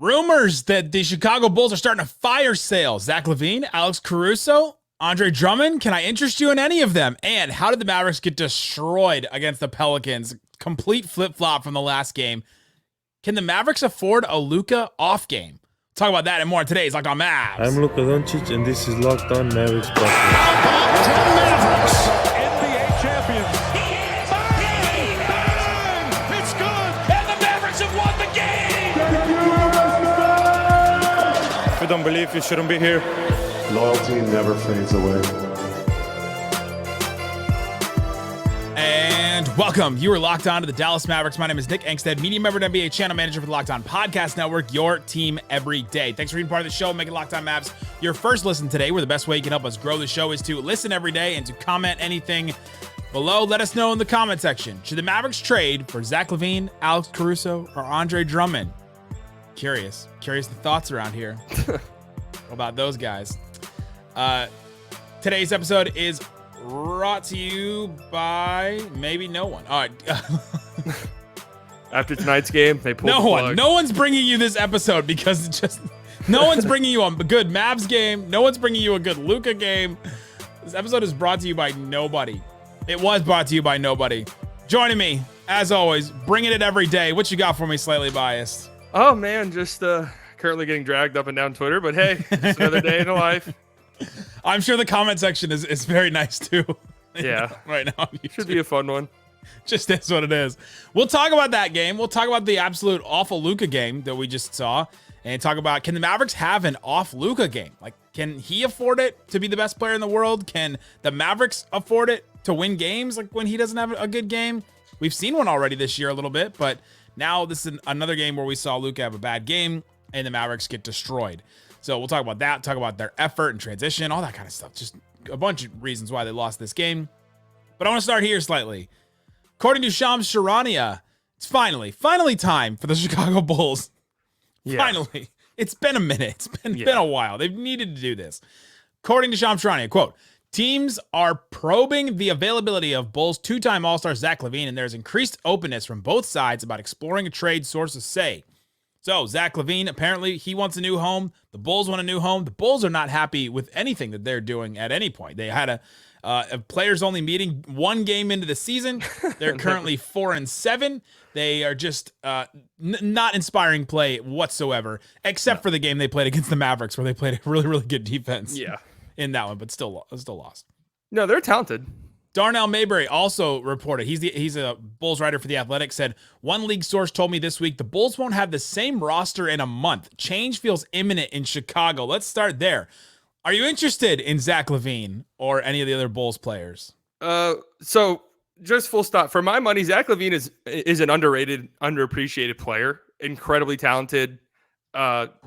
Rumors that the Chicago Bulls are starting a fire sale. Zach LaVine, Alex Caruso, Andre Drummond. Can I interest you in any of them? And how did the Mavericks get destroyed against the Pelicans? Complete flip-flop from the last game. Can the Mavericks afford a Luka off game? Talk about that and more on today's Locked On Mavs. I'm Luka Doncic, and this is Locked On Mavericks podcast. Mavericks, NBA champions. Bang! Bang! It's good, and the Mavericks have won the game. If you don't believe, you shouldn't be here. Loyalty never fades away. And welcome. You are locked on to the Dallas Mavericks. My name is Nick Angstadt, media member and NBA channel manager for the Locked On Podcast Network, your team every day. Thanks for being part of the show, making Locked On Mavs your first listen today, where the best way you can help us grow the show is to listen every day and to comment anything below. Let us know in the comment section. Should the Mavericks trade for Zach LaVine, Alex Caruso, or Andre Drummond? Curious the thoughts around here about those guys. Today's episode is brought to you by maybe no one. All right. After tonight's game, they pulled no the one. plug. No one's bringing you this episode because it's just no one's bringing you a good Mavs game. No one's bringing you a good Luka game. This episode is brought to you by nobody. It was brought to you by nobody. Joining me, as always, bringing it every day. What you got for me, Slightly Biased? Oh, man, just currently getting dragged up and down Twitter. But, hey, it's another day in the life. I'm sure the comment section is very nice, too. Yeah. Right now. Should be a fun one. Just is what it is. We'll talk about that game. We'll talk about the absolute awful Luka game that we just saw. And talk about, can the Mavericks have an off Luka game? Like, can he afford it to be the best player in the world? Can the Mavericks afford it to win games like when he doesn't have a good game? We've seen one already this year a little bit, but now this is another game where we saw Luka have a bad game and the Mavericks get destroyed. So we'll talk about that, talk about their effort and transition, all that kind of stuff. Just a bunch of reasons why they lost this game. But I want to start here slightly. According to Shams Charania, it's finally time for the Chicago Bulls. Yeah. Finally. It's been a minute. It's been a while. They've needed to do this. According to Shams Charania, quote, teams are probing the availability of Bulls two-time All-Star Zach LaVine, and there's increased openness from both sides about exploring a trade, sources say. So Zach LaVine, apparently he wants a new home. The Bulls want a new home. The Bulls are not happy with anything that they're doing at any point. They had a players-only meeting one game into the season. They're currently 4-7. They are just not inspiring play whatsoever, except for the game they played against the Mavericks, where they played a really, really good defense. Yeah. In that one, but still lost. No, they're talented. Darnell Mayberry also reported, he's a Bulls writer for The Athletic, said, one league source told me this week the Bulls won't have the same roster in a month. Change feels imminent in Chicago. Let's start there. Are you interested in Zach LaVine or any of the other Bulls players? So just full stop. For my money, Zach LaVine is an underrated, underappreciated player. Incredibly talented,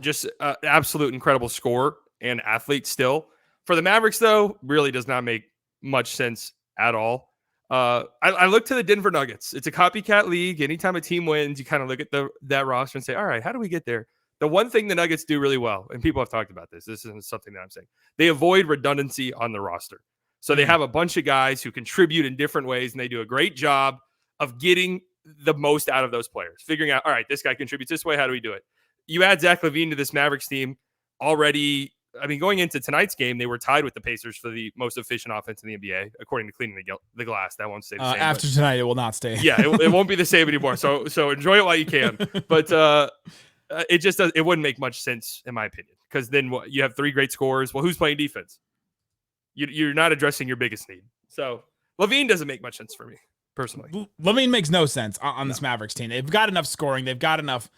just absolute incredible scorer and athlete still. For the Mavericks, though, really does not make much sense at all. I look to the Denver Nuggets. It's a copycat league. Anytime a team wins, you kind of look at that roster and say, all right, how do we get there? The one thing the Nuggets do really well, and people have talked about this isn't something that I'm saying, they avoid redundancy on the roster. So they have a bunch of guys who contribute in different ways, and they do a great job of getting the most out of those players, figuring out, all right, this guy contributes this way. How do we do it? You add Zach LaVine to this Mavericks team already. I mean, going into tonight's game, they were tied with the Pacers for the most efficient offense in the NBA, according to Cleaning the Glass. That won't stay the same. After tonight, it will not stay. Yeah, it won't be the same anymore. So enjoy it while you can. But it just it wouldn't make much sense, in my opinion, because then you have three great scorers. Well, who's playing defense? You're not addressing your biggest need. So LaVine doesn't make much sense for me, personally. LaVine makes no sense on this Mavericks team. They've got enough scoring. They've got enough.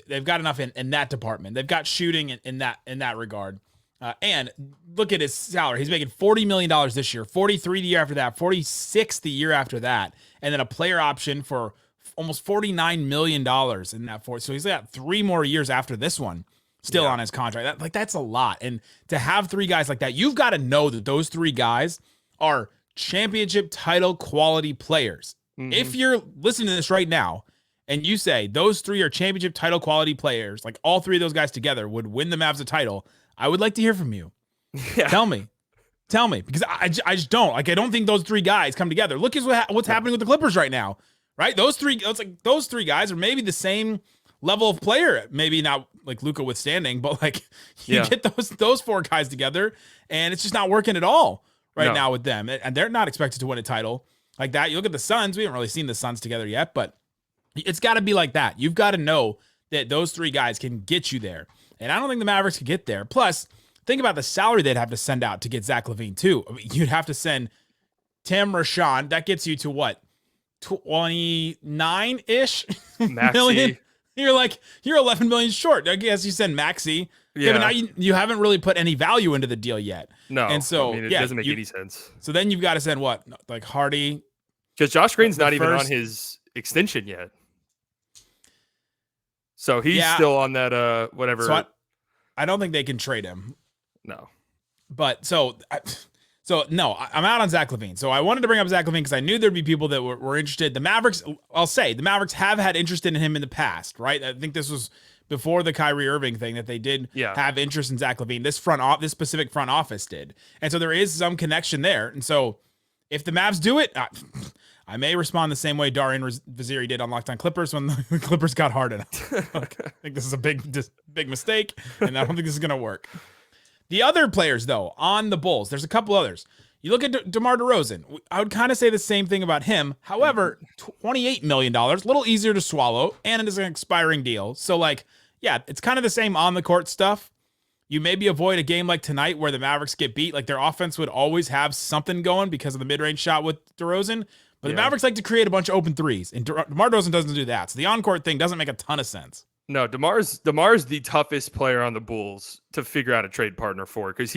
They've got enough in that department. They've got shooting in that regard. And look at his salary. He's making $40 million this year, 43 the year after that, 46 the year after that, and then a player option for almost $49 million in that fourth. So he's got 3 more years after this one still on his contract. That's a lot. And to have 3 guys like that, you've got to know that those 3 guys are championship title quality players. Mm-hmm. If you're listening to this right now, and you say those 3 are championship title quality players, like all 3 of those guys together would win the Mavs a title, I would like to hear from you. Yeah. Tell me, because I just don't. Like, I don't think those 3 guys come together. Look at what's happening with the Clippers right now, right? Those three guys are maybe the same level of player. Maybe not like Luka withstanding, but like you Yeah. get those 4 guys together, and it's just not working at all now with them. And they're not expected to win a title like that. You look at the Suns. We haven't really seen the Suns together yet, but it's got to be like that. You've got to know that those 3 guys can get you there. And I don't think the Mavericks could get there. Plus, think about the salary they'd have to send out to get Zach LaVine too. I mean, you'd have to send Tim Rashawn. That gets you to what? 29-ish million. You're 11 million short. I guess you send Maxey. Yeah, but now you haven't really put any value into the deal yet. No. And so it doesn't make any sense. So then you've got to send what? Like Hardy. Because Josh Green's not even on his extension yet. So he's still on that whatever. So I don't think they can trade him. No. But no, I'm out on Zach LaVine. So I wanted to bring up Zach LaVine because I knew there'd be people that were interested. The Mavericks, I'll say, the Mavericks have had interest in him in the past, right? I think this was before the Kyrie Irving thing that they did have interest in Zach LaVine. This specific front office did. And so there is some connection there. And so if the Mavs do it, I may respond the same way Darian Vaziri did on Locked On Clippers when the Clippers got hard enough. I think this is a big mistake, and I don't think this is going to work. The other players, though, on the Bulls, there's a couple others. You look at DeMar DeRozan. I would kind of say the same thing about him. However, $28 million, a little easier to swallow, and it is an expiring deal. So, like, yeah, it's kind of the same on-the-court stuff. You maybe avoid a game like tonight where the Mavericks get beat. Like, their offense would always have something going because of the mid-range shot with DeRozan. But the Mavericks like to create a bunch of open threes, and DeMar DeRozan doesn't do that. So the on-court thing doesn't make a ton of sense. No, DeMar's the toughest player on the Bulls to figure out a trade partner for because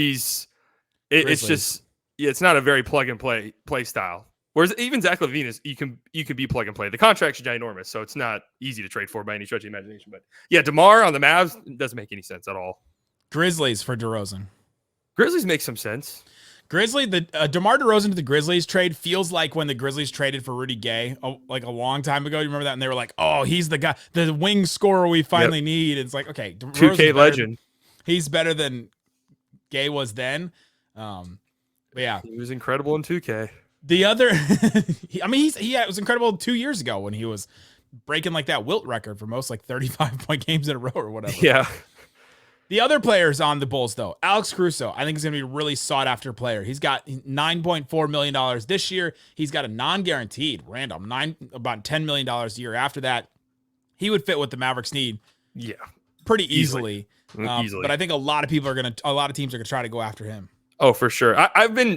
it's not a very plug and play style. Whereas even Zach LaVine is you can be plug and play. The contract's ginormous, so it's not easy to trade for by any stretch of the imagination. But yeah, DeMar on the Mavs doesn't make any sense at all. Grizzlies for DeRozan. Grizzlies make some sense. The DeMar DeRozan to the Grizzlies trade feels like when the Grizzlies traded for Rudy Gay, like a long time ago. You remember that? And they were like, "Oh, he's the guy, the wing scorer we finally need." It's like, okay, 2K legend. He's better than Gay was then. But yeah, he was incredible in 2K. The other, he was incredible 2 years ago when he was breaking like that Wilt record for most like 35-point games in a row or whatever. Yeah. The other players on the Bulls, though, Alex Caruso, I think is going to be a really sought-after player. He's got $9.4 million this year. He's got a non-guaranteed, random, about $10 million a year after that. He would fit what the Mavericks need pretty easily. But I think a lot of teams are going to try to go after him. Oh, for sure.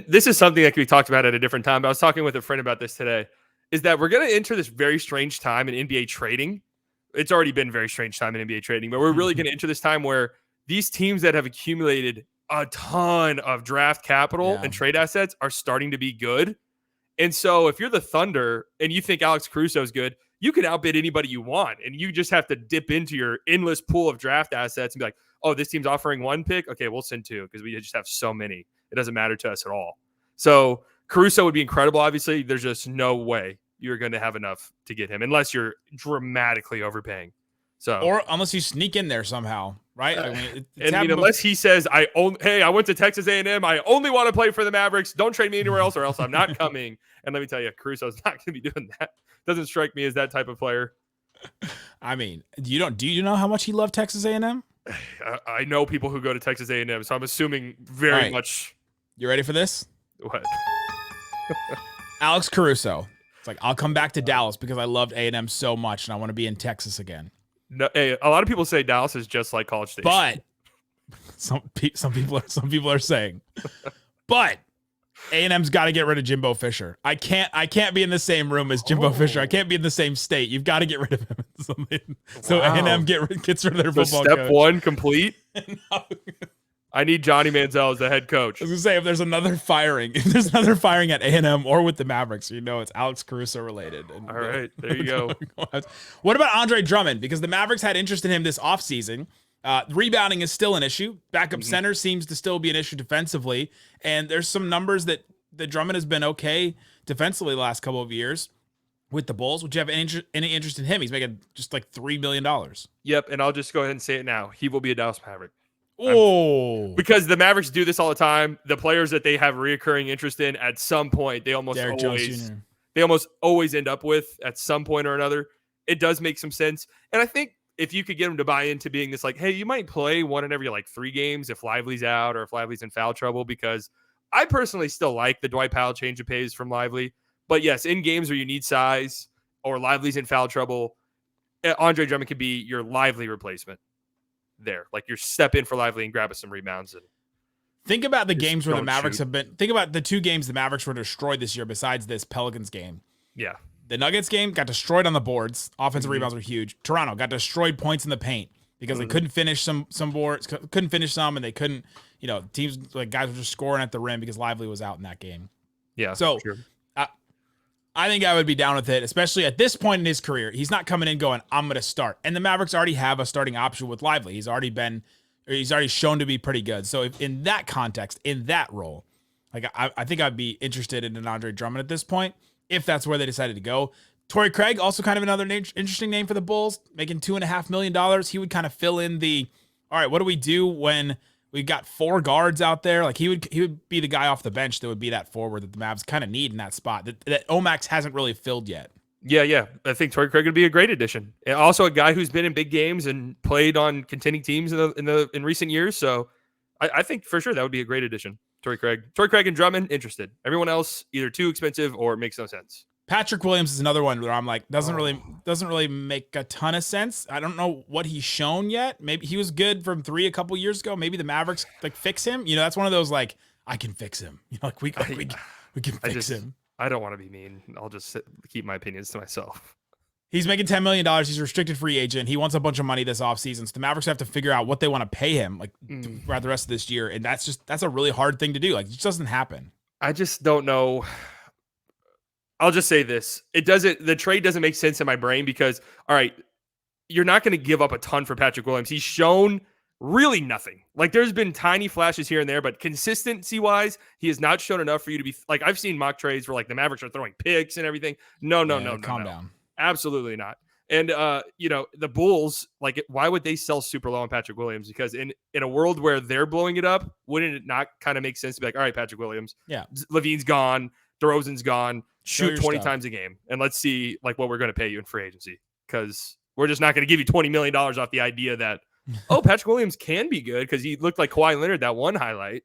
This is something that we talked about at a different time, but I was talking with a friend about this today, is that we're going to enter this very strange time in NBA trading. It's already been a very strange time in NBA trading, but we're really going to enter this time where these teams that have accumulated a ton of draft capital and trade assets are starting to be good. And so if you're the Thunder and you think Alex Caruso is good, you can outbid anybody you want. And you just have to dip into your endless pool of draft assets and be like, oh, this team's offering 1 pick. Okay, we'll send 2 because we just have so many. It doesn't matter to us at all. So Caruso would be incredible. Obviously, there's just no way you're going to have enough to get him unless you're dramatically overpaying. So, or unless you sneak in there somehow, right? Unless he says, I went to Texas A&M. I only want to play for the Mavericks. Don't trade me anywhere else or else I'm not coming. And let me tell you, Caruso's not going to be doing that. Doesn't strike me as that type of player. I mean, do you know how much he loved Texas A&M? I know people who go to Texas A&M, so I'm assuming very much. You ready for this? What? Alex Caruso. It's like, I'll come back to Dallas because I loved A&M so much and I want to be in Texas again. No, hey, a lot of people say Dallas is just like College Station. But some people are saying, but A&M's got to get rid of Jimbo Fisher. I can't be in the same room as Jimbo Fisher. I can't be in the same state. You've got to get rid of him. So A&M gets rid of their football step coach. 1 complete. No. I need Johnny Manziel as the head coach. I was gonna say if there's another firing at A&M or with the Mavericks, it's Alex Caruso related. And all right, there you go. What about Andre Drummond? Because the Mavericks had interest in him this offseason. Rebounding is still an issue. Backup center seems to still be an issue defensively. And there's some numbers that Drummond has been okay defensively the last couple of years with the Bulls. Would you have any interest in him? He's making just like $3 million. Yep, and I'll just go ahead and say it now. He will be a Dallas Maverick. Because the Mavericks do this all the time. The players that they have reoccurring interest in at some point, they almost always end up with at some point or another. It does make some sense. And I think if you could get him to buy into being this like, hey, you might play one in every like 3 games if Lively's out or if Lively's in foul trouble, because I personally still like the Dwight Powell change of pace from Lively. But yes, in games where you need size or Lively's in foul trouble, Andre Drummond could be your Lively replacement there. Like you step in for Lively and grab us some rebounds. And think about the games where the Mavericks have been. Think about the 2 games the Mavericks were destroyed this year besides this Pelicans game. Yeah. The Nuggets game got destroyed on the boards. Offensive rebounds were huge. Toronto got destroyed points in the paint because they couldn't finish some boards, couldn't finish some, and they couldn't, teams like guys were just scoring at the rim because Lively was out in that game. Yeah. So sure. I think I would be down with it, especially at this point in his career. He's not coming in going, I'm going to start. And the Mavericks already have a starting option with Lively. He's already shown to be pretty good. So if in that context, in that role, like I think I'd be interested in an Andre Drummond at this point, if that's where they decided to go. Torrey Craig, also kind of another interesting name for the Bulls, making $2.5 million. He would kind of fill in all right, what do we do when we got 4 guards out there? Like he would be the guy off the bench that would be that forward that the Mavs kind of need in that spot that Omax hasn't really filled yet. Yeah. I think Torrey Craig would be a great addition. And also a guy who's been in big games and played on contending teams in recent years. So I think for sure that would be a great addition. Torrey Craig and Drummond, interested. Everyone else, either too expensive or makes no sense. Patrick Williams is another one where I'm like, doesn't really make a ton of sense. I don't know what he's shown yet. Maybe he was good from 3 a couple years ago. Maybe the Mavericks like fix him. That's one of those like, I can fix him. We can fix him. I don't want to be mean. I'll just keep my opinions to myself. He's making $10 million. He's a restricted free agent. He wants a bunch of money this offseason. So the Mavericks have to figure out what they want to pay him throughout the rest of this year. And that's a really hard thing to do. Like, it just doesn't happen. I just don't know. I'll just say this. The trade doesn't make sense in my brain because, all right, you're not going to give up a ton for Patrick Williams. He's shown really nothing. Like, there's been tiny flashes here and there, but consistency-wise, he has not shown enough for you to be – like, I've seen mock trades where, like, the Mavericks are throwing picks and everything. No. Calm down. Absolutely not. And, the Bulls, like, why would they sell super low on Patrick Williams? Because in a world where they're blowing it up, wouldn't it not kind of make sense to be like, all right, Patrick Williams, LaVine's gone, DeRozan's gone, shoot 20 times a game, and let's see, like, what we're going to pay you in free agency. Because we're just not going to give you $20 million off the idea that, Patrick Williams can be good because he looked like Kawhi Leonard that one highlight.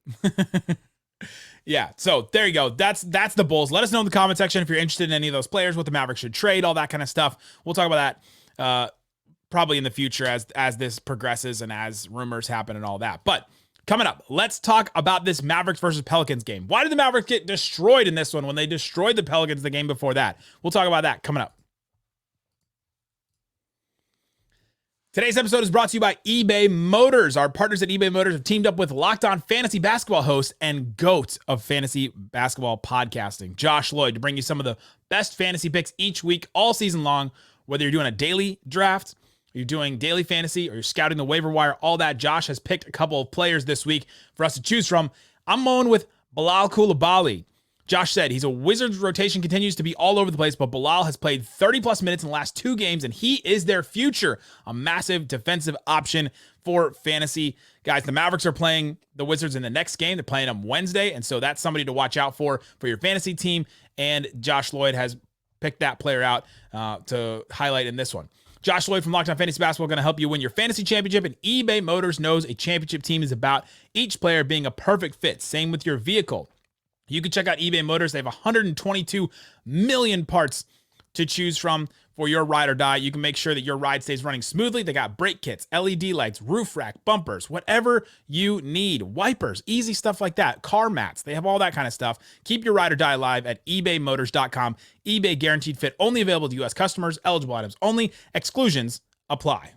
Yeah, so there you go. That's the Bulls. Let us know in the comment section if you're interested in any of those players, what the Mavericks should trade, all that kind of stuff. We'll talk about that probably in the future as this progresses and as rumors happen and all that. But coming up, let's talk about this Mavericks versus Pelicans game. Why did the Mavericks get destroyed in this one when they destroyed the Pelicans the game before that? We'll talk about that coming up. Today's episode is brought to you by eBay Motors. Our partners at eBay Motors have teamed up with Locked On Fantasy Basketball host and GOAT of fantasy basketball podcasting, Josh Lloyd, to bring you some of the best fantasy picks each week, all season long. Whether you're doing a daily draft, or you're doing daily fantasy, or you're scouting the waiver wire, all that, Josh has picked a couple of players this week for us to choose from. I'm going with Bilal Coulibaly. Josh said his Wizards rotation continues to be all over the place, but Bilal has played 30-plus minutes in the last 2 games, and he is their future, a massive defensive option for fantasy. Guys, the Mavericks are playing the Wizards in the next game. They're playing them Wednesday, and so that's somebody to watch out for your fantasy team, and Josh Lloyd has picked that player out to highlight in this one. Josh Lloyd from Locked On Fantasy Basketball going to help you win your fantasy championship, and eBay Motors knows a championship team is about each player being a perfect fit. Same with your vehicle. You can check out eBay Motors. They have 122 million parts to choose from for your ride or die. You can make sure that your ride stays running smoothly. They got brake kits, LED lights, roof rack, bumpers, whatever you need. Wipers, easy stuff like that. Car mats. They have all that kind of stuff. Keep your ride or die alive at ebaymotors.com. eBay guaranteed fit. Only available to U.S. customers. Eligible items only. Exclusions apply.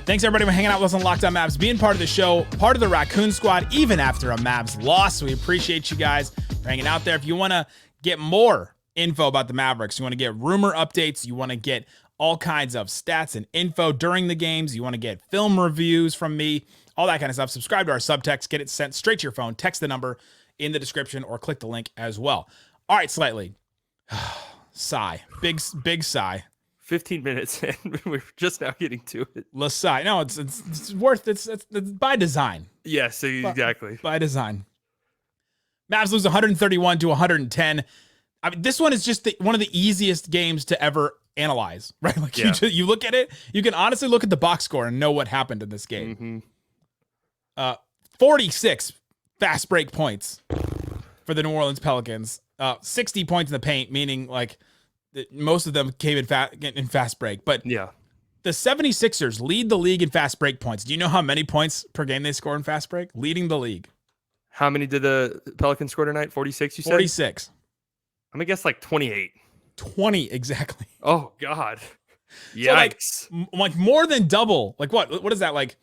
Thanks, everybody, for hanging out with us on Locked On Mavs, being part of the show, part of the Raccoon Squad, even after a Mavs loss. We appreciate you guys for hanging out there. If you want to get more info about the Mavericks, you want to get rumor updates, you want to get all kinds of stats and info during the games, you want to get film reviews from me, all that kind of stuff, subscribe to our subtext, get it sent straight to your phone, text the number in the description, or click the link as well. All right, Slightly. Sigh. Big sigh. 15 minutes and we're just now getting to it. Lasai. No, it's worth it's by design. Yes, exactly. By design. Mavs lose 131 to 110. I mean, this one is just one of the easiest games to ever analyze, right? Like you look at it, you can honestly look at the box score and know what happened in this game. 46 fast break points for the New Orleans Pelicans. 60 points in the paint, meaning like most of them came in fast break. But yeah, the 76ers lead the league in fast break points. Do you know how many points per game they score in fast break? Leading the league. How many did the Pelicans score tonight? 46, you said? 46. I'm going to guess like 28. 20, exactly. Oh, God. Yikes. So like more than double. Like what is that? Like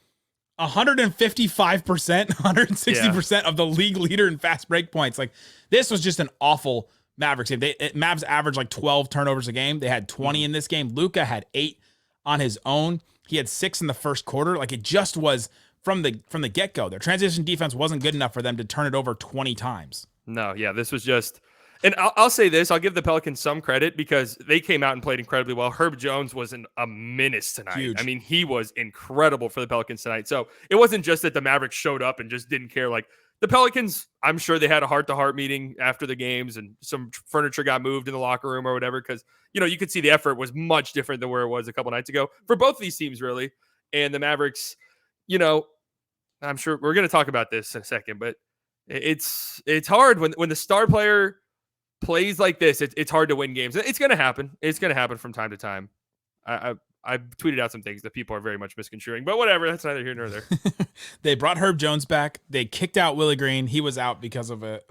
155%, 160% of the league leader in fast break points. Like this was just an awful Mavericks game. Mavs averaged like 12 turnovers a game. They had 20 in this game. Luka had 8 on his own. He had 6 in the first quarter. Like it just was from the get-go. Their transition defense wasn't good enough for them to turn it over 20 times. No, yeah, this was just... And I'll say this, I'll give the Pelicans some credit because they came out and played incredibly well. Herb Jones was a menace tonight. Huge. I mean, he was incredible for the Pelicans tonight. So it wasn't just that the Mavericks showed up and just didn't care. Like the Pelicans, I'm sure they had a heart-to-heart meeting after the games and some furniture got moved in the locker room or whatever because, you could see the effort was much different than where it was a couple nights ago for both of these teams, really. And the Mavericks, I'm sure we're going to talk about this in a second, but it's hard when the star player plays like this. It's hard to win games. It's going to happen. It's going to happen from time to time. I've tweeted out some things that people are very much misconstruing, but whatever. That's neither here nor there. They brought Herb Jones back. They kicked out Willie Green. He was out because of a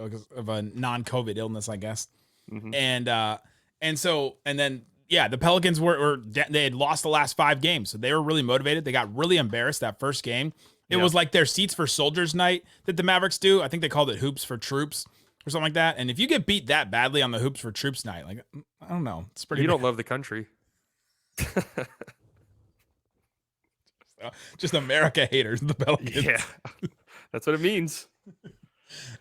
non-COVID illness, I guess. Mm-hmm. And then the Pelicans they had lost the last 5 games, so they were really motivated. They got really embarrassed that first game. It was like their Seats for Soldiers night that the Mavericks do. I think they called it Hoops for Troops or something like that. And if you get beat that badly on the Hoops for Troops night, like, I don't know. It's pretty. You don't love the country. Just America haters, the Pelicans. Yeah, that's what it means.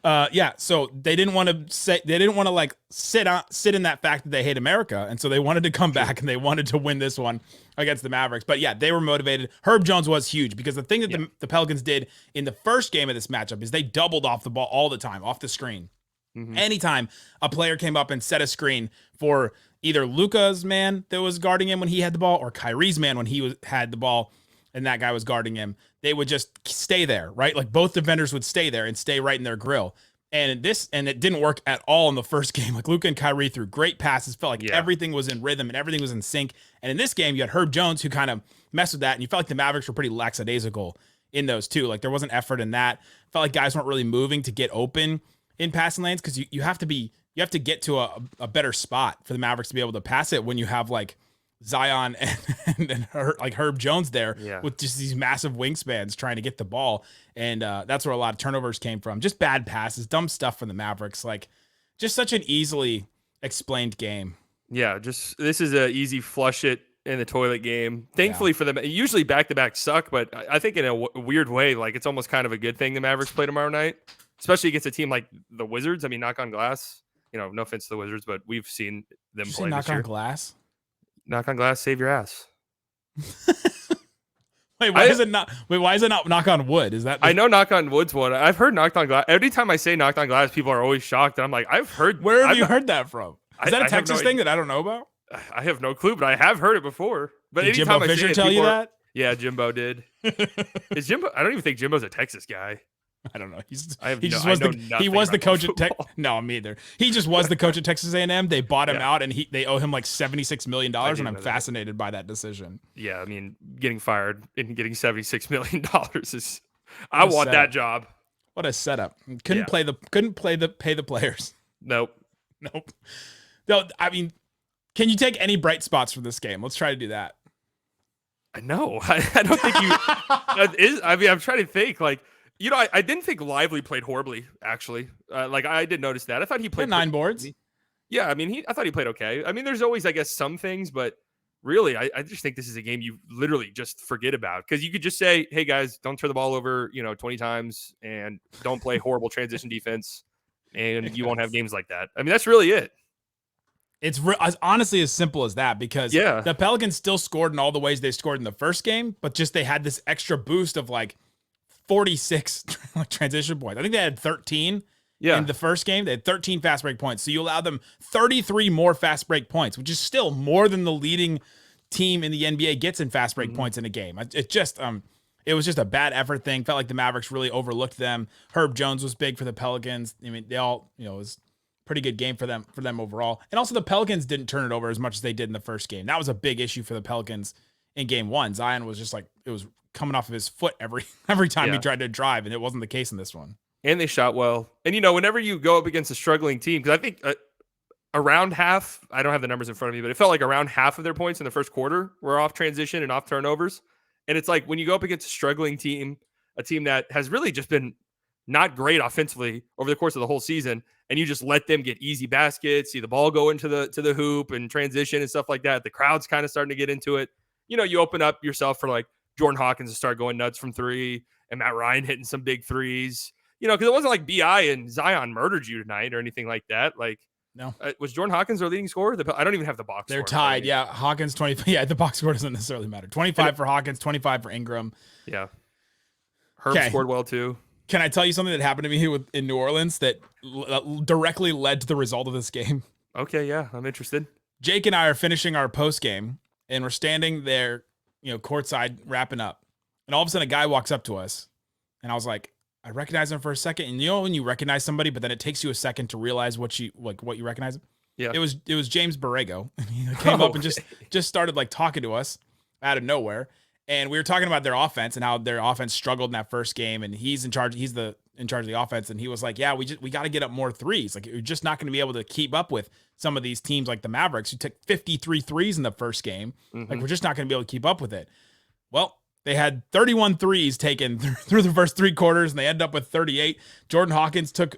So they didn't want to like sit in that fact that they hate America, and so they wanted to come back and they wanted to win this one against the Mavericks. But yeah, they were motivated. Herb Jones was huge because the thing that the Pelicans did in the first game of this matchup is they doubled off the ball all the time, off the screen. Mm-hmm. Anytime a player came up and set a screen for either Luka's man that was guarding him when he had the ball or Kyrie's man when he had the ball and that guy was guarding him, they would just stay there, right? Like both defenders would stay there and stay right in their grill. And it didn't work at all in the first game. Like Luka and Kyrie threw great passes, felt like everything was in rhythm and everything was in sync. And in this game, you had Herb Jones who kind of messed with that, and you felt like the Mavericks were pretty lackadaisical in those too. Like there wasn't effort in that. Felt like guys weren't really moving to get open in passing lanes because you have to get to a better spot for the Mavericks to be able to pass it when you have like Zion and Herb Jones there with just these massive wingspans trying to get the ball. And that's where a lot of turnovers came from. Just bad passes, dumb stuff from the Mavericks. Like just such an easily explained game. Yeah, this is a easy flush it in the toilet game. Thankfully for them, usually back-to-back suck, but I think in a weird way, like it's almost kind of a good thing the Mavericks play tomorrow night, especially against a team like the Wizards. I mean, knock on glass. No offense to the Wizards, but we've seen them play knock this year. on glass? Knock on glass, save your ass. Why is it not knock on wood? Is that I know knock on wood's one. I've heard knocked on glass. Every time I say knocked on glass, people are always shocked. And I'm like, Where have you heard that from? Is that a Texas thing that I don't know about? I have no clue, but I have heard it before. But did Jimbo Fisher tell you that? Yeah, Jimbo did. Is Jimbo? I don't even think Jimbo's a Texas guy. I don't know. He was the coach at No, me either. He just was the coach at Texas A&M. They bought him out, and they owe him like $76 million, and I'm fascinated by that decision. Yeah, I mean, getting fired and getting $76 million is. I want that job. What a setup! Couldn't pay the players. Nope. No, I mean, can you take any bright spots from this game? Let's try to do that. No, I don't think you. I'm trying to think like. I didn't think Lively played horribly, actually. I did notice that. I thought he played 9 boards. Yeah, I mean, I thought he played okay. I mean, there's always, I guess, some things, but really, I just think this is a game you literally just forget about because you could just say, hey, guys, don't turn the ball over, 20 times and don't play horrible transition defense, and you won't have games like that. I mean, that's really it. It's honestly as simple as that because the Pelicans still scored in all the ways they scored in the first game, but just they had this extra boost of like 46 transition points. I think they had 13 in the first game. They had 13 fast break points. So you allow them 33 more fast break points, which is still more than the leading team in the NBA gets in fast break points in a game. It was just a bad effort thing. Felt like the Mavericks really overlooked them. Herb Jones was big for the Pelicans. I mean, they all, it was a pretty good game for them overall. And also the Pelicans didn't turn it over as much as they did in the first game. That was a big issue for the Pelicans in game one. Zion was just like, it was coming off of his foot every time he tried to drive, and it wasn't the case in this one. And they shot well. And, whenever you go up against a struggling team, because I think around half, I don't have the numbers in front of me, but it felt like around half of their points in the first quarter were off transition and off turnovers. And it's like when you go up against a struggling team, a team that has really just been not great offensively over the course of the whole season, and you just let them get easy baskets, see the ball go into the hoop and transition and stuff like that. The crowd's kind of starting to get into it. You open up yourself for like Jordan Hawkins to start going nuts from three and Matt Ryan hitting some big threes, because it wasn't like BI and Zion murdered you tonight or anything like that. Like, no. Was Jordan Hawkins their leading scorer? I don't even have the box They're score. tied. Yeah. Hawkins 20. Yeah. The box score doesn't necessarily matter. 25 for Hawkins, 25 for Ingram. Yeah. Herb scored well too. Can I tell you something that happened to me in New Orleans that directly led to the result of this game? Okay. Yeah. I'm interested. Jake and I are finishing our post game and we're standing there, courtside wrapping up. And all of a sudden a guy walks up to us and I was like, I recognize him for a second. And when you recognize somebody, but then it takes you a second to realize what you recognize him. Yeah. It was James Borrego. And he came up and just started like talking to us out of nowhere. And we were talking about their offense and how their offense struggled in that first game. And he's in charge. He's in charge of the offense. And he was like, yeah, we got to get up more threes. Like, you're just not going to be able to keep up with some of these teams like the Mavericks who took 53 threes in the first game. Mm-hmm. Like, we're just not going to be able to keep up with it. Well, they had 31 threes taken through the first three quarters, and they ended up with 38. Jordan Hawkins took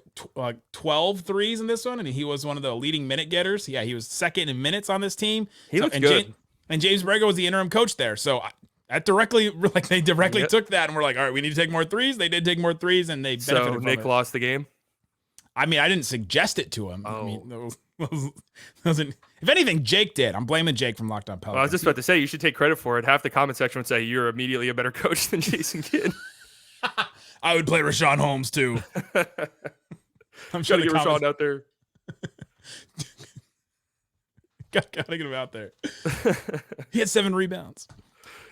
12 threes in this one, and he was one of the leading minute getters. Yeah, he was second in minutes on this team. He looked good. And James Borrego was the interim coach there. So they directly took that, and we're like, all right, we need to take more threes. They did take more threes, and they benefited from it. So Nick lost the game? I mean, I didn't suggest it to him. Oh. I mean, if anything, Jake did. I'm blaming Jake from Locked On Pelicans. Well, I was just about to say, you should take credit for it. Half the comment section would say you're immediately a better coach than Jason Kidd. I would play Rashawn Holmes too. I'm trying to get Rashawn out there. Gotta get him out there. He had 7 rebounds.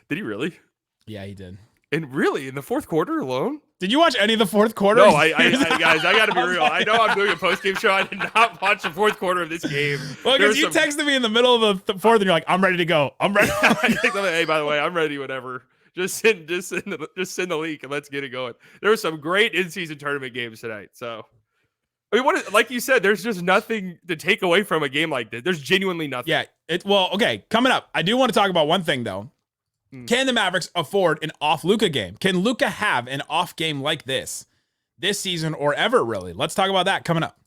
Did he really? Yeah, he did. And really, in the fourth quarter alone? Did you watch any of the fourth quarter? No, guys, I got to be real. I know I'm doing a post-game show. I did not watch the fourth quarter of this game. Well, because you texted me in the middle of the fourth, and you're like, "I'm ready to go. I'm ready." Hey, by the way, I'm ready. Whatever. Just send the link and let's get it going. There were some great in-season tournament games tonight. So, I mean, like you said, there's just nothing to take away from a game like this. There's genuinely nothing. Yeah. Okay. Coming up, I do want to talk about one thing though. Can the Mavericks afford an off Luka game? Can Luka have an off game like this season or ever, really? Let's talk about that coming up.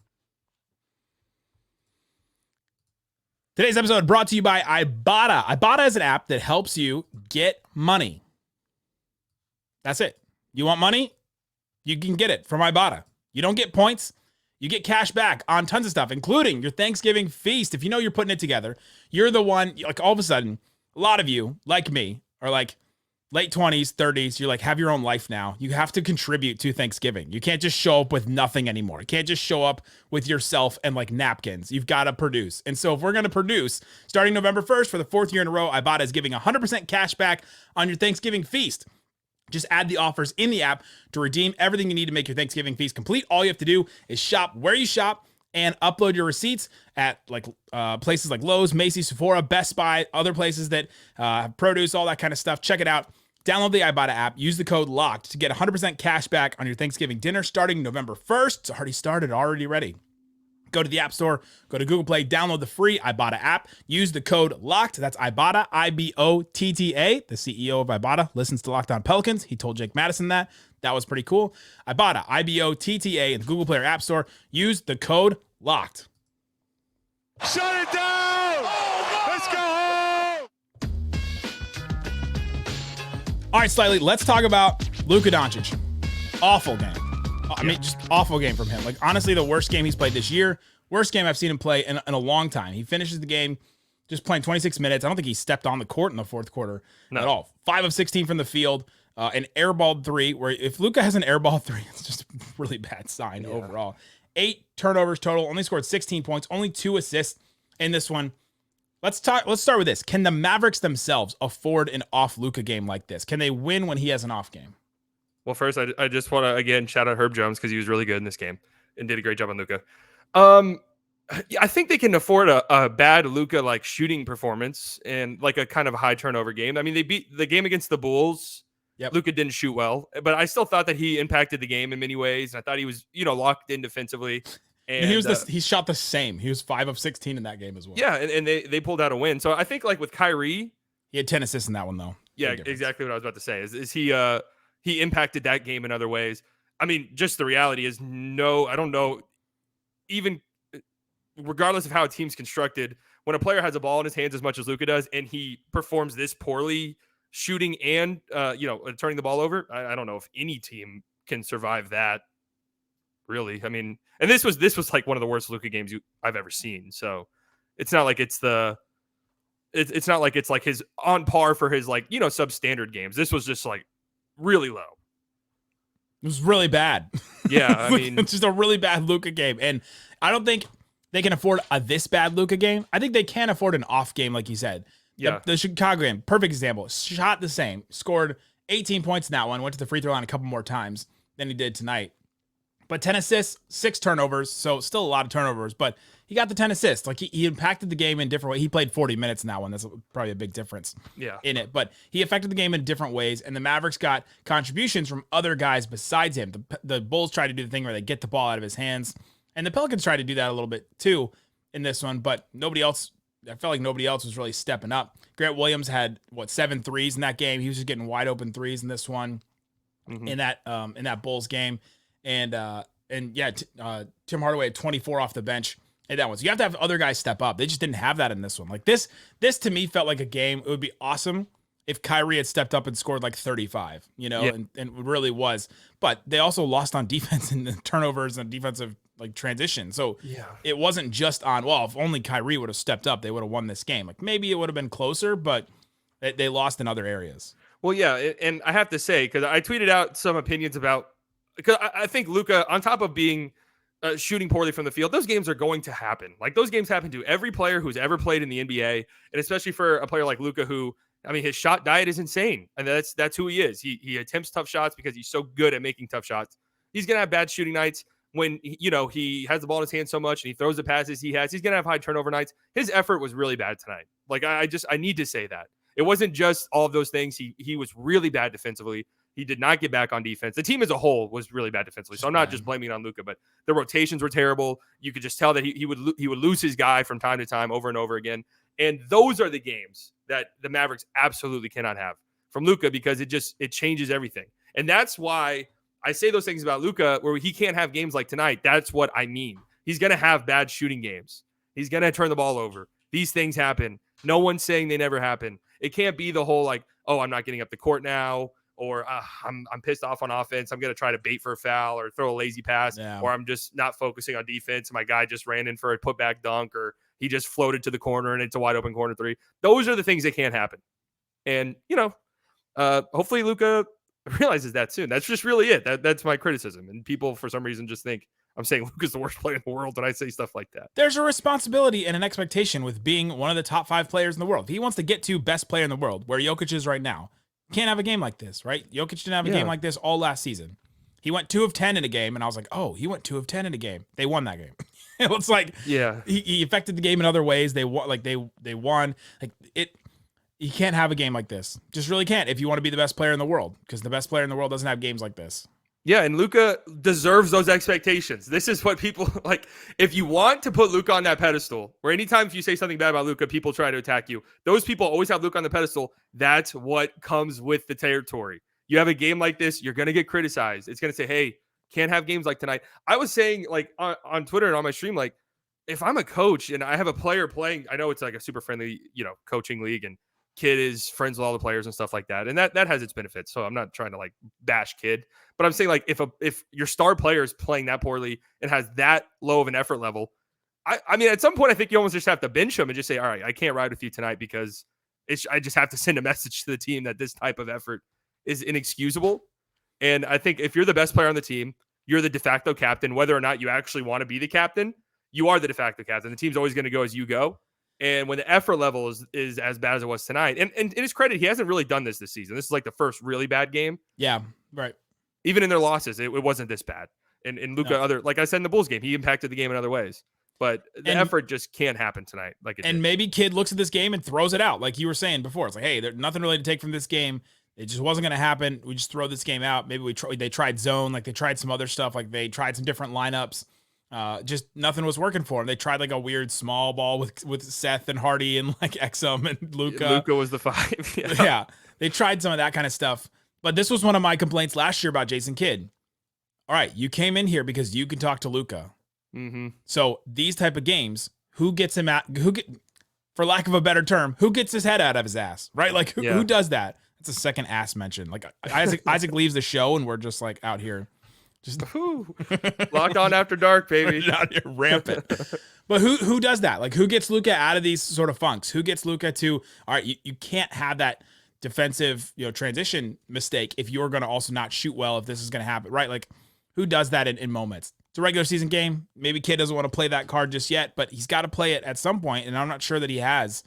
Today's episode brought to you by Ibotta. Ibotta is an app that helps you get money. That's it. You want money? You can get it from Ibotta. You don't get points. You get cash back on tons of stuff, including your Thanksgiving feast. If you know you're putting it together, you're the one, like all of a sudden, a lot of you, like me, are like late 20s, 30s. You're like, have your own life now. You have to contribute to Thanksgiving. You can't just show up with nothing anymore. You can't just show up with yourself and like napkins. You've got to produce. And so if we're going to produce, starting November 1st for the 4th year in a row, Ibotta is giving 100% cash back on your Thanksgiving feast. Just add the offers in the app to redeem everything you need to make your Thanksgiving feast complete. All you have to do is shop where you shop and upload your receipts at like places like Lowe's, Macy's, Sephora, Best Buy, other places that have produce, all that kind of stuff. Check it out. Download the Ibotta app. Use the code LOCKED to get 100% cash back on your Thanksgiving dinner starting November 1st. It's already started, already ready. Go to the App Store, go to Google Play, download the free Ibotta app. Use the code LOCKED. That's Ibotta, I-B-O-T-T-A. The CEO of Ibotta listens to Locked On Pelicans. He told Jake Madison that. That was pretty cool. Ibotta, I-B-O-T-T-A in the Google Play or App Store. Use the code LOCKED. Shut it down! Let's go home! All right, Slightly, let's talk about Luka Doncic. Awful game. I mean, just awful game from him. Like, honestly, the worst game he's played this year. Worst game I've seen him play in a long time. He finishes the game just playing 26 minutes. I don't think he stepped on the court in the fourth quarter at all. 5 of 16 from the field. An airballed 3, where if Luka has an airball 3, it's just a really bad sign overall. 8 turnovers total, only scored 16 points, only 2 assists in this one. Let's start with this. Can the Mavericks themselves afford an off Luka game like this? Can they win when he has an off game? Well, first, I just want to, again, shout out Herb Jones because he was really good in this game and did a great job on Luka. I think they can afford a bad Luka like shooting performance and like a kind of a high turnover game. I mean, they beat the game against the Bulls. Yep. Luka didn't shoot well, but I still thought that he impacted the game in many ways. And I thought he was, locked in defensively. And he shot the same. He was 5 of 16 in that game as well. Yeah, and they pulled out a win. So I think like with Kyrie, he had 10 assists in that one though. Yeah, exactly what I was about to say. Is he impacted that game in other ways? I mean, just the reality is I don't know. Even regardless of how a team's constructed, when a player has a ball in his hands as much as Luka does, and he performs this poorly, shooting and turning the ball over, I don't know if any team can survive that. Really, I mean, and this was like one of the worst Luka games I've ever seen. So it's not like it's not like it's like his on par for his like substandard games. This was just like really low. It was really bad. Yeah, I mean, it's just a really bad Luka game, and I don't think they can afford this bad Luka game. I think they can afford an off game, like you said. Yeah, the Chicago game, perfect example. Shot the same, scored 18 points in that one. Went to the free throw line a couple more times than he did tonight. But 10 assists, 6 turnovers, so still a lot of turnovers, but he got the 10 assists. Like he impacted the game in different ways. He played 40 minutes in that one. That's probably a big difference in it. But he affected the game in different ways, and the Mavericks got contributions from other guys besides him. The Bulls tried to do the thing where they get the ball out of his hands, and the Pelicans tried to do that a little bit too in this one, but nobody else. I felt like nobody else was really stepping up. Grant Williams had 7 threes in that game. He was just getting wide open threes in this one, in that Bulls game. And Tim Hardaway had 24 off the bench in that one. So you have to have other guys step up. They just didn't have that in this one. Like this to me felt like a game. It would be awesome if Kyrie had stepped up and scored like 35, and it really was. But they also lost on defense and the turnovers and defensive like transition. So it wasn't just on, if only Kyrie would have stepped up, they would have won this game. Like maybe it would have been closer, but they lost in other areas. Well, yeah. And I have to say, because I tweeted out some opinions about, because I think Luka, on top of being shooting poorly from the field, those games are going to happen. Like those games happen to every player who's ever played in the NBA, and especially for a player like Luka, who, I mean, his shot diet is insane, and that's who he is. He attempts tough shots because he's so good at making tough shots. He's gonna have bad shooting nights when he has the ball in his hand so much and he throws the passes he has. He's gonna have high turnover nights. His effort was really bad tonight. Like I need to say that it wasn't just all of those things. He was really bad defensively. He did not get back on defense. The team as a whole was really bad defensively. So I'm not just blaming it on Luka, but the rotations were terrible. You could just tell that he would lose his guy from time to time over and over again. And those are the games that the Mavericks absolutely cannot have from Luka, because it changes everything. And that's why I say those things about Luka, where he can't have games like tonight. That's what I mean. He's going to have bad shooting games. He's going to turn the ball over. These things happen. No one's saying they never happen. It can't be the whole like, oh, I'm not getting up the court now, or I'm pissed off on offense. I'm going to try to bait for a foul or throw a lazy pass, or I'm just not focusing on defense. My guy just ran in for a putback dunk, or he just floated to the corner and it's a wide open corner 3. Those are the things that can't happen. And, hopefully Luka realizes that soon. That's just really it. That's my criticism. And people, for some reason, just think I'm saying Luka's the worst player in the world when I say stuff like that. There's a responsibility and an expectation with being one of the top 5 players in the world. If he wants to get to best player in the world, where Jokic is right now, can't have a game like this, right? Jokic didn't have a game like this all last season. He went 2 of 10 in a game, and I was like, oh, he went 2 of 10 in a game. They won that game. It looks like he affected the game in other ways. They won, they won. Like it. You can't have a game like this. Just really can't if you want to be the best player in the world, because the best player in the world doesn't have games like this. Yeah, and Luka deserves those expectations. This is what people like. If you want to put Luka on that pedestal, or anytime if you say something bad about Luka, people try to attack you. Those people always have Luka on the pedestal. That's what comes with the territory. You have a game like this, you're going to get criticized. It's going to say, hey, can't have games like tonight. I was saying like on Twitter and on my stream, like if I'm a coach and I have a player playing, I know it's like a super friendly, coaching league, and Kidd is friends with all the players and stuff like that. And that has its benefits. So I'm not trying to like bash Kidd, but I'm saying like if your star player is playing that poorly and has that low of an effort level, I mean, at some point I think you almost just have to bench him and just say, all right, I can't ride with you tonight, because I just have to send a message to the team that this type of effort is inexcusable. And I think if you're the best player on the team, you're the de facto captain, whether or not you actually want to be the captain. You are the de facto captain. The team's always going to go as you go. And when the effort level is as bad as it was tonight, and in his credit, he hasn't really done this season. This is like the first really bad game. Yeah, right. Even in their losses, it wasn't this bad. And Luka, like I said in the Bulls game, he impacted the game in other ways. But the effort just can't happen tonight. Maybe Kidd looks at this game and throws it out, like you were saying before. It's like, hey, there's nothing really to take from this game. It just wasn't going to happen. We just throw this game out. Maybe they tried zone, like they tried some other stuff, like they tried some different lineups. Just nothing was working for them. They tried like a weird small ball with Seth and Hardy and like Exum and Luka. Luka was the 5. Yeah, they tried some of that kind of stuff. But this was one of my complaints last year about Jason Kidd. All right, you came in here because you can talk to Luka. Mm-hmm. So these type of games, who gets him at? For lack of a better term, who gets his head out of his ass? Right? Like who does that? It's a second ass mention. Like Isaac leaves the show and we're just like out here. Just locked on after dark, baby. Out here rampant. But who does that? Like who gets Luka out of these sort of funks? Who gets Luka to, all right, you can't have that defensive, transition mistake if you're going to also not shoot well, if this is going to happen, right? Like who does that in moments? It's a regular season game. Maybe Kidd doesn't want to play that card just yet, but he's got to play it at some point, and I'm not sure that he has.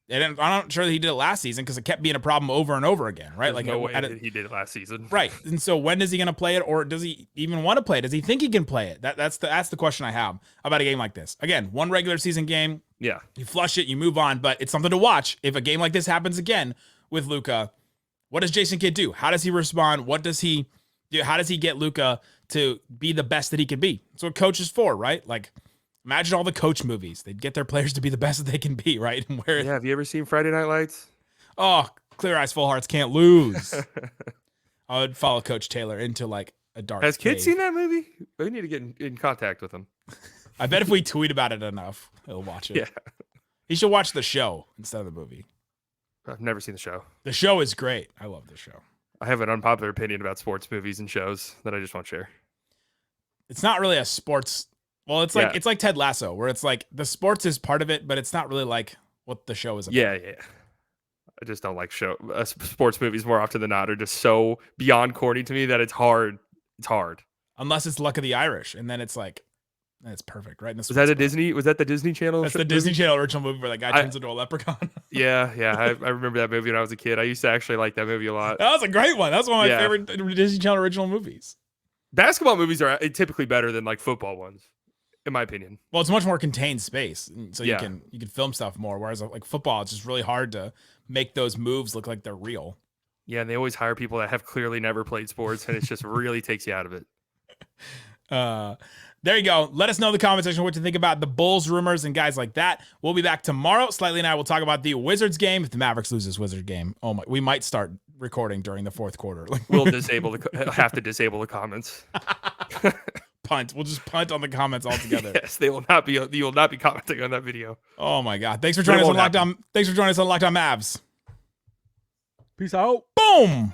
And I'm not sure that he did it last season because it kept being a problem over and over again, right? There's no way that he did it last season. Right. And so when is he going to play it, or does he even want to play it? Does he think he can play it? That's the question I have about a game like this. Again, one regular season game. Yeah. You flush it, you move on, but it's something to watch. If a game like this happens again with Luka, what does Jason Kidd do? How does he respond? What does he do? How does he get Luka to be the best that he can be? That's what coach is for, right? Like, imagine all the coach movies. They'd get their players to be the best that they can be, right? And have you ever seen Friday Night Lights? Oh, Clear Eyes, Full Hearts Can't Lose. I would follow Coach Taylor into like a dark Has Kidd cave. seen that movie? We need to get in contact with him. I bet if we tweet about it enough, he'll watch it. Yeah. He should watch the show instead of the movie. I've never seen the show. The show is great. I love the show. I have an unpopular opinion about sports movies and shows that I just won't share. It's not really a sports. Well, it's like Ted Lasso, where it's like the sports is part of it, but it's not really like what the show is about. Yeah. I just don't like sports movies more often than not are just so beyond corny to me that it's hard. It's hard. Unless it's Luck of the Irish, and then it's like, it's perfect, right? Was that the Disney Channel? That's the Disney Channel original movie where the guy turns into a leprechaun. Yeah. I remember that movie when I was a kid. I used to actually like that movie a lot. That was a great one. That's one of my favorite Disney Channel original movies. Basketball movies are typically better than like football ones, in my opinion. Well, it's much more contained space, so you can film stuff more. Whereas like football, it's just really hard to make those moves look like they're real. Yeah, and they always hire people that have clearly never played sports, and it just really takes you out of it. There you go. Let us know in the comment section what you think about the Bulls rumors and guys like that. We'll be back tomorrow. Slightly and I will talk about the Wizards game. If the Mavericks lose this Wizards game, we might start recording during the fourth quarter. We'll have to disable the comments. Punt. We'll just punt on the comments altogether. Yes, you will not be commenting on that video. Oh my God. Thanks for joining us on Locked On. Thanks for joining us on Locked On Mavs. Peace out. Boom.